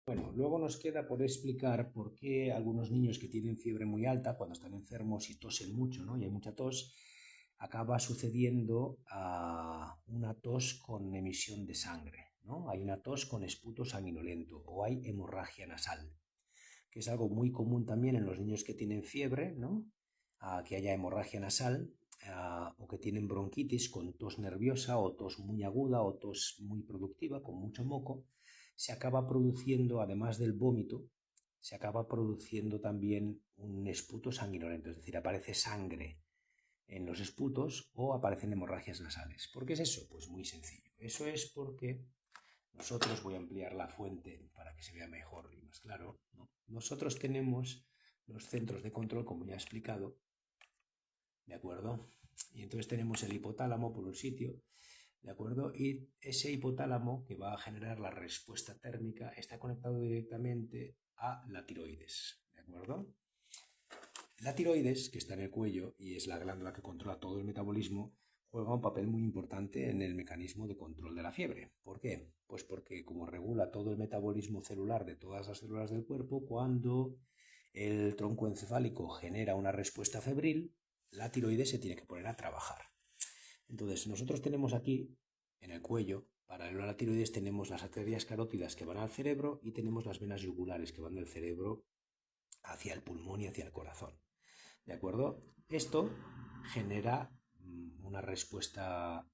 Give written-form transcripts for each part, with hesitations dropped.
Bueno, luego nos queda por explicar por qué algunos niños que tienen fiebre muy alta, cuando están enfermos y tosen mucho, ¿no? Y hay mucha tos, acaba sucediendo una tos con emisión de sangre, ¿no? Hay una tos con esputo sanguinolento o hay hemorragia nasal, que es algo muy común también en los niños que tienen fiebre, ¿no? Que haya hemorragia nasal, o que tienen bronquitis con tos nerviosa o tos muy aguda o tos muy productiva, con mucho moco, se acaba produciendo, además del vómito, se acaba produciendo también un esputo sanguinolento, es decir, aparece sangre en los esputos o aparecen hemorragias nasales. ¿Por qué es eso? Pues muy sencillo. Eso es porque nosotros, voy a ampliar la fuente para que se vea mejor y más claro, ¿no? Nosotros tenemos los centros de control, como ya he explicado, ¿de acuerdo? Y entonces tenemos el hipotálamo por un sitio, ¿de acuerdo? Y ese hipotálamo que va a generar la respuesta térmica está conectado directamente a la tiroides, ¿de acuerdo? La tiroides, que está en el cuello y es la glándula que controla todo el metabolismo, juega un papel muy importante en el mecanismo de control de la fiebre. ¿Por qué? Pues porque como regula todo el metabolismo celular de todas las células del cuerpo, cuando el tronco encefálico genera una respuesta febril, la tiroides se tiene que poner a trabajar. Entonces, nosotros tenemos aquí, en el cuello, paralelo a la tiroides, tenemos las arterias carótidas que van al cerebro y tenemos las venas yugulares que van del cerebro hacia el pulmón y hacia el corazón. ¿De acuerdo? Esto genera una respuesta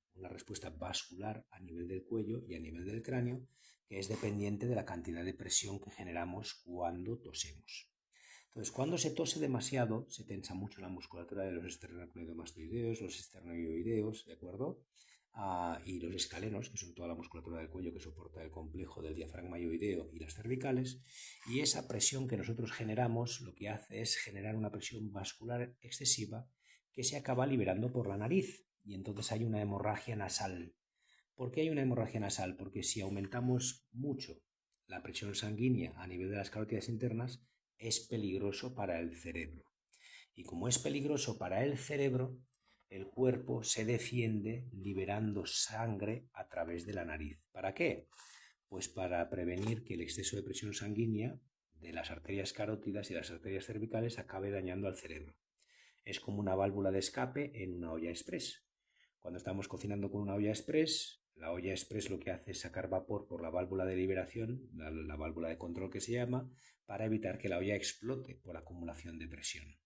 vascular a nivel del cuello y a nivel del cráneo, que es dependiente de la cantidad de presión que generamos cuando tosemos. Entonces, cuando se tose demasiado, se tensa mucho la musculatura de los esternocleidomastoideos, los esternioideos, ¿de acuerdo? Y los escalenos, que son toda la musculatura del cuello que soporta el complejo del diafragma ioideo y las cervicales, y esa presión que nosotros generamos lo que hace es generar una presión vascular excesiva que se acaba liberando por la nariz, y entonces hay una hemorragia nasal. ¿Por qué hay una hemorragia nasal? Porque si aumentamos mucho la presión sanguínea a nivel de las carótidas internas, es peligroso para el cerebro. Y como es peligroso para el cerebro, el cuerpo se defiende liberando sangre a través de la nariz. ¿Para qué? Pues para prevenir que el exceso de presión sanguínea de las arterias carótidas y las arterias cervicales acabe dañando al cerebro. Es como una válvula de escape en una olla express. Cuando estamos cocinando con una olla express, la olla express lo que hace es sacar vapor por la válvula de liberación, la válvula de control que se llama, para evitar que la olla explote por acumulación de presión.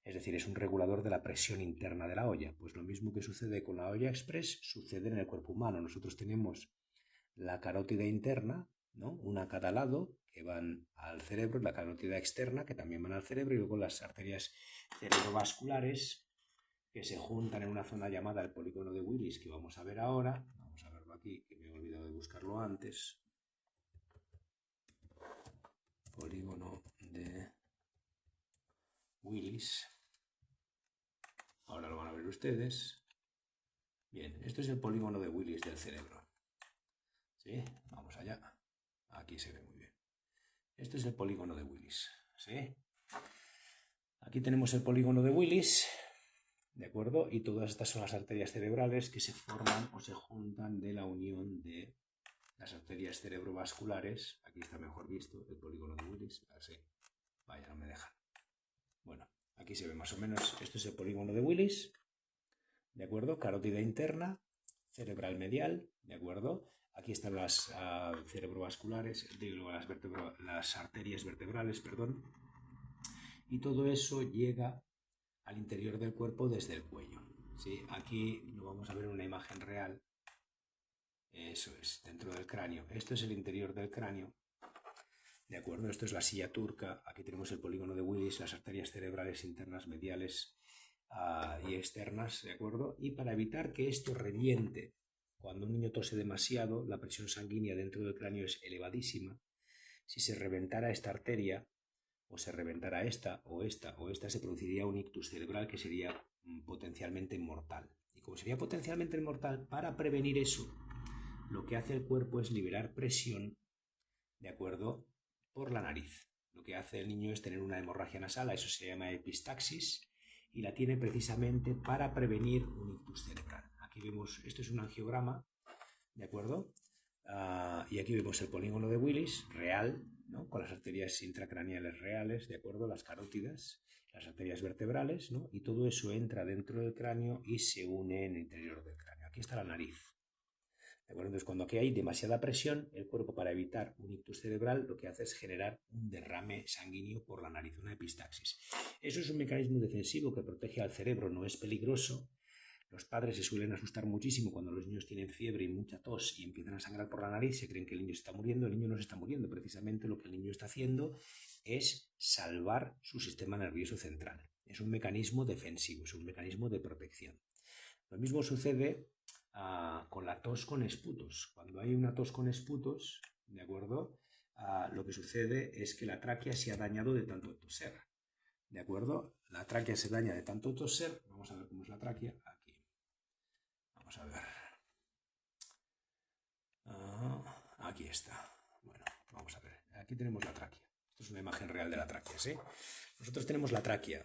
Es decir, es un regulador de la presión interna de la olla. Pues lo mismo que sucede con la olla express sucede en el cuerpo humano. Nosotros tenemos la carótida interna, ¿no? Una a cada lado, que van al cerebro, la carótida externa, que también van al cerebro, y luego las arterias cerebrovasculares, que se juntan en una zona llamada el polígono de Willis, que vamos a ver ahora. Vamos a verlo aquí, que me he olvidado de buscarlo antes. Polígono de Willis. Ahora lo van a ver ustedes. Bien, esto es el polígono de Willis del cerebro. ¿Sí? Vamos allá. Aquí se ve muy bien. Este es el polígono de Willis. ¿Sí? Aquí tenemos el polígono de Willis, ¿de acuerdo? Y todas estas son las arterias cerebrales que se forman o se juntan de la unión de las arterias cerebrovasculares. Aquí está mejor visto el polígono de Willis. Así. Vaya, no me dejan. Bueno, aquí se ve más o menos. Esto es el polígono de Willis, ¿de acuerdo? Carótida interna, cerebral medial, ¿de acuerdo? Aquí están las cerebrovasculares, digo, las arterias vertebrales, perdón. Y todo eso llega al interior del cuerpo desde el cuello. ¿Sí? Aquí lo vamos a ver en una imagen real. Eso es, dentro del cráneo. Esto es el interior del cráneo. ¿De acuerdo? Esto es la silla turca. Aquí tenemos el polígono de Willis, las arterias cerebrales internas, mediales y externas. ¿De acuerdo? Y para evitar que esto reviente, cuando un niño tose demasiado, la presión sanguínea dentro del cráneo es elevadísima. Si se reventara esta arteria, o se reventara esta o esta o esta, se produciría un ictus cerebral que sería potencialmente mortal. Y como sería potencialmente mortal, para prevenir eso, lo que hace el cuerpo es liberar presión, ¿de acuerdo?, por la nariz. Lo que hace el niño es tener una hemorragia nasal, a eso se llama epistaxis, y la tiene precisamente para prevenir un ictus cerebral. Aquí vemos, esto es un angiograma, ¿de acuerdo? Y aquí vemos el polígono de Willis, real, ¿no? con las arterias intracraneales reales, ¿de acuerdo? Las carótidas, las arterias vertebrales, ¿no? Y todo eso entra dentro del cráneo y se une en el interior del cráneo. Aquí está la nariz. ¿De acuerdo? Entonces, cuando aquí hay demasiada presión, el cuerpo, para evitar un ictus cerebral, lo que hace es generar un derrame sanguíneo por la nariz, una epistaxis. Eso es un mecanismo defensivo que protege al cerebro, no es peligroso. Los padres se suelen asustar muchísimo cuando los niños tienen fiebre y mucha tos y empiezan a sangrar por la nariz, se creen que el niño se está muriendo. El niño no se está muriendo, precisamente lo que el niño está haciendo es salvar su sistema nervioso central. Es un mecanismo defensivo, es un mecanismo de protección. Lo mismo sucede con la tos con esputos. Cuando hay una tos con esputos, ¿de acuerdo? Lo que sucede es que la tráquea se ha dañado de tanto toser. ¿De acuerdo? La tráquea se daña de tanto toser. Vamos a ver cómo es la tráquea. Aquí. Vamos a ver. Aquí está. Bueno, vamos a ver. Aquí tenemos la tráquea. Esto es una imagen real de la tráquea, ¿sí? Nosotros tenemos la tráquea,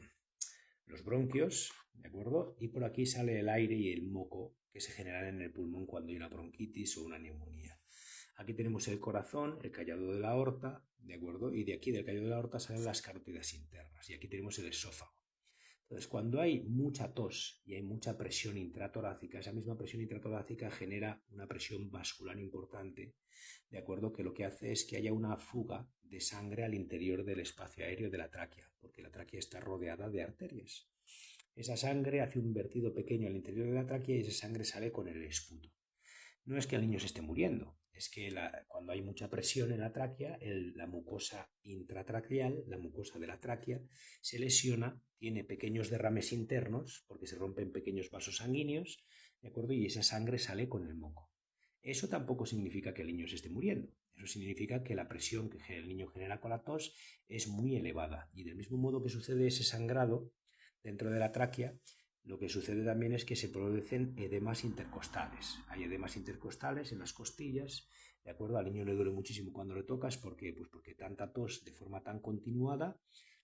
los bronquios, ¿de acuerdo? Y por aquí sale el aire y el moco que se generan en el pulmón cuando hay una bronquitis o una neumonía. Aquí tenemos el corazón, el callado de la aorta, ¿de acuerdo? Y de aquí, del callado de la aorta, salen las carótidas internas. Y aquí tenemos el esófago. Entonces, cuando hay mucha tos y hay mucha presión intratorácica, esa misma presión intratorácica genera una presión vascular importante, ¿de acuerdo? Que lo que hace es que haya una fuga de sangre al interior del espacio aéreo de la tráquea, porque la tráquea está rodeada de arterias. Esa sangre hace un vertido pequeño al interior de la tráquea y esa sangre sale con el esputo. No es que el niño se esté muriendo, es que cuando hay mucha presión en la tráquea, la mucosa intratraqueal, la mucosa de la tráquea, se lesiona, tiene pequeños derrames internos, porque se rompen pequeños vasos sanguíneos, ¿de acuerdo? Y esa sangre sale con el moco. Eso tampoco significa que el niño se esté muriendo. Eso significa que la presión que el niño genera con la tos es muy elevada. Y del mismo modo que sucede ese sangrado dentro de la tráquea, lo que sucede también es que se producen edemas intercostales. Hay edemas intercostales en las costillas, ¿de acuerdo? Al niño le duele muchísimo cuando le tocas, ¿por qué? Pues porque tanta tos de forma tan continuada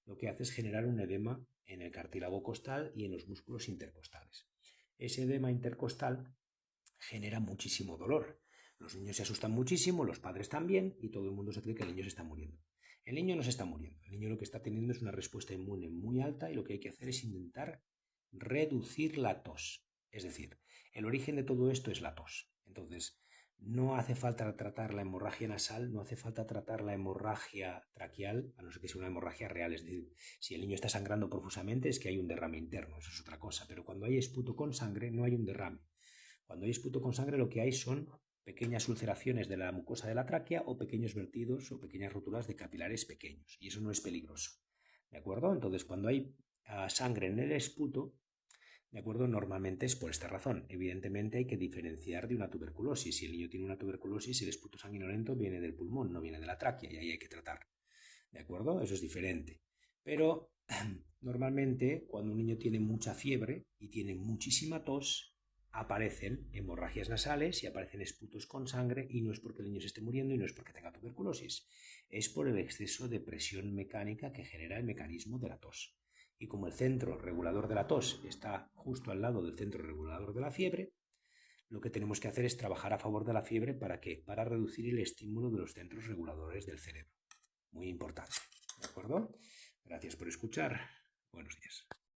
lo que hace es generar un edema en el cartílago costal y en los músculos intercostales. Ese edema intercostal genera muchísimo dolor. Los niños se asustan muchísimo, los padres también, y todo el mundo se cree que el niño se está muriendo. El niño no se está muriendo. El niño lo que está teniendo es una respuesta inmune muy alta y lo que hay que hacer es intentar reducir la tos. Es decir, el origen de todo esto es la tos. Entonces, no hace falta tratar la hemorragia nasal, no hace falta tratar la hemorragia traqueal, a no ser que sea una hemorragia real. Es decir, si el niño está sangrando profusamente es que hay un derrame interno, eso es otra cosa. Pero cuando hay esputo con sangre no hay un derrame. Cuando hay esputo con sangre lo que hay son pequeñas ulceraciones de la mucosa de la tráquea o pequeños vertidos o pequeñas roturas de capilares pequeños. Y eso no es peligroso. ¿De acuerdo? Entonces, cuando hay sangre en el esputo, ¿de acuerdo? Normalmente es por esta razón. Evidentemente hay que diferenciar de una tuberculosis. Si el niño tiene una tuberculosis, el esputo sanguinolento viene del pulmón, no viene de la tráquea, y ahí hay que tratar. ¿De acuerdo? Eso es diferente. Pero normalmente cuando un niño tiene mucha fiebre y tiene muchísima tos, aparecen hemorragias nasales y aparecen esputos con sangre, y no es porque el niño se esté muriendo y no es porque tenga tuberculosis. Es por el exceso de presión mecánica que genera el mecanismo de la tos. Y como el centro regulador de la tos está justo al lado del centro regulador de la fiebre, lo que tenemos que hacer es trabajar a favor de la fiebre. ¿Para qué? Para reducir el estímulo de los centros reguladores del cerebro. Muy importante. ¿De acuerdo? Gracias por escuchar. Buenos días.